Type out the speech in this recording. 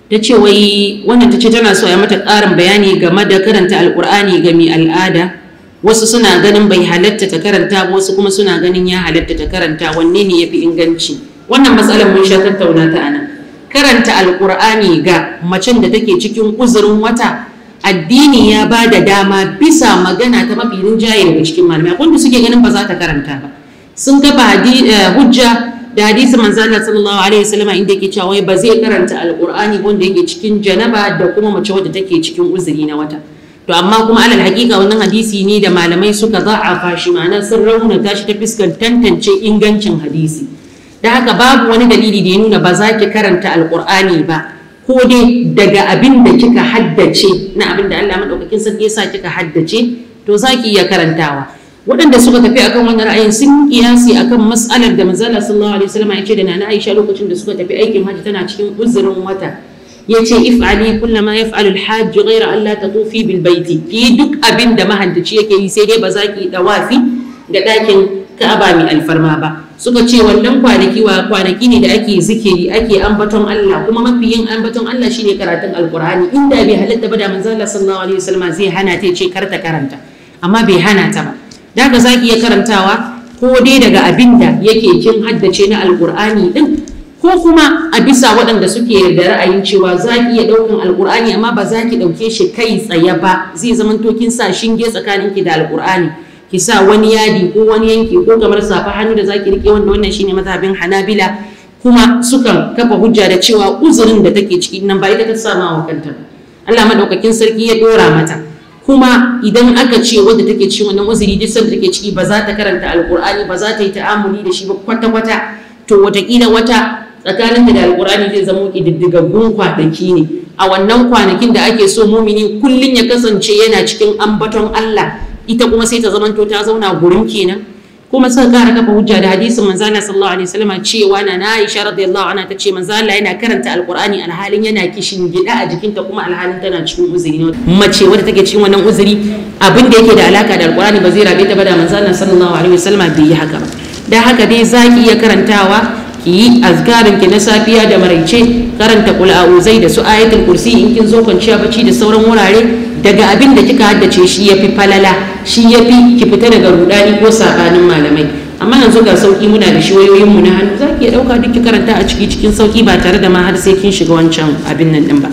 ta ce wai wannan ta ce tana so ya mata ƙarin bayani game da karanta alƙur'ani ga mai al'ada. Wasu suna ganin bai halatta ta karanta, wasu kuma suna ganin ya halatta ta karanta. Wanne ne yafi inganci? Wannan matsalar mun sha tattauna ta anan. Karanta alƙur'ani ga macen da take cikin uzurin wata, addini ya ba da dama bisa magana ta mafi rinjaye daga cikin malamai wanda suke ganin ba za ta karanta ba. Sun gaba hujja da hadisin manzo Allah sallallahu alaihi wasallam inda yake cewa wai ba zai karanta alqur'ani wanda yake cikin janaba da kuma mace wadda take cikin uzuri na wata. To amma kuma alal hakika wannan hadisi ne da malamai suka za'afa shi, ma'ana sun raunata shi ta fuskar tantance ingancin hadisi. Da haka babu wani dalili da ya nuna ba za ki karanta alqur'ani ba, ko dai daga abin da kika haddace na abin da Allah madaukakin sarki ya sa kika haddace to za ki iya karantawa. Waɗanda suka tafi akan wannan ra'ayin sun kiyasi akan mas'alar da manzo Allah sallallahu alaihi wasallam ya ce da Nana Aisha lokacin da suka tafi aikin haji tana cikin uzurin wata, yace if'ali kullama yaf'alu al-hajj ghayra an la tatufi bil baiti, ki duk abin da mahaddaci yake yi sai dai ba za ki dawafi ga ɗakin Ka'aba mai alfarma ba. Suka ce wannan kwanaki ne da ake zikiri, ake ambaton Allah, kuma mafi yin ambaton Allah shine karatun alqur'ani. Inda bai halatta ba da manzo Allah sallallahu alaihi wasallam zai hana ta ce kar ta karanta, amma bai hana ta ba. Da haka za ki iya karantawa ko dai daga abin da yake kin haddace na alƙur'ani ɗin, ko kuma a bisa waɗanda suke da ra'ayin cewa za ki iya ɗaukan alƙur'ani amma ba za ki ɗauke shi kai tsaye ba, zai zamanto kin sa shinge tsakaninki da alƙur'ani, ki sa wani yadi ko wani yanki ko kamar safa hannu da za ki riƙe, wanda wannan shine mazhabin Hanabila. Kuma sukan kafa hujja da cewa uzurin da take ciki nan ba ita ta sama wa kanta ba, Allah madaukakin sarki ya ɗora mata. Kuma idan aka ce wadda take cikin wannan uzuri duk sanda take ciki ba za ta karanta alqur'ani, ba za ta yi ta'amuli da shi ba kwata-kwata, to watakila wata tsakaninta da alqur'ani zai zama kididdigaggun kwanaki ne. A wannan kwanakin da ake so mumini kullun ya kasance yana cikin ambaton Allah, ita kuma sai ta zamanto ta zauna gurin kenan. Kuma suka kara kafa hujja da hadisin manzo Allah sallallahu alaihi wasallam cewa na Aisha radiyallahu anha tace manzo Allah yana karanta alqur'ani alhalin yana kishin gida a jikinta, kuma alhalin tana cikin uzuri. Mace wadda take cikin wannan uzuri abin da yake da alaka da alqur'ani ba zai rabe ta ba da manzo Allah sallallahu alaihi wasallam bai yi haka ba. Dan haka dai zaki iya karantawa, ki yi azkarin ki na safiya da maraice, karanta qul a'uzai da su ayatul kursi in kin zo kwanciya bacci da sauran wurare. Daga abin da kika haddace shi yafi falala, shi yafi ki fita daga rudani ko sabanin malamai. Amma yanzu ga sauki muna da shi wayoyin mu na hannu, zaki iya dauka duk ki karanta a cikin sauki ba tare da ma har sai kin shiga wancan abin nan din ba.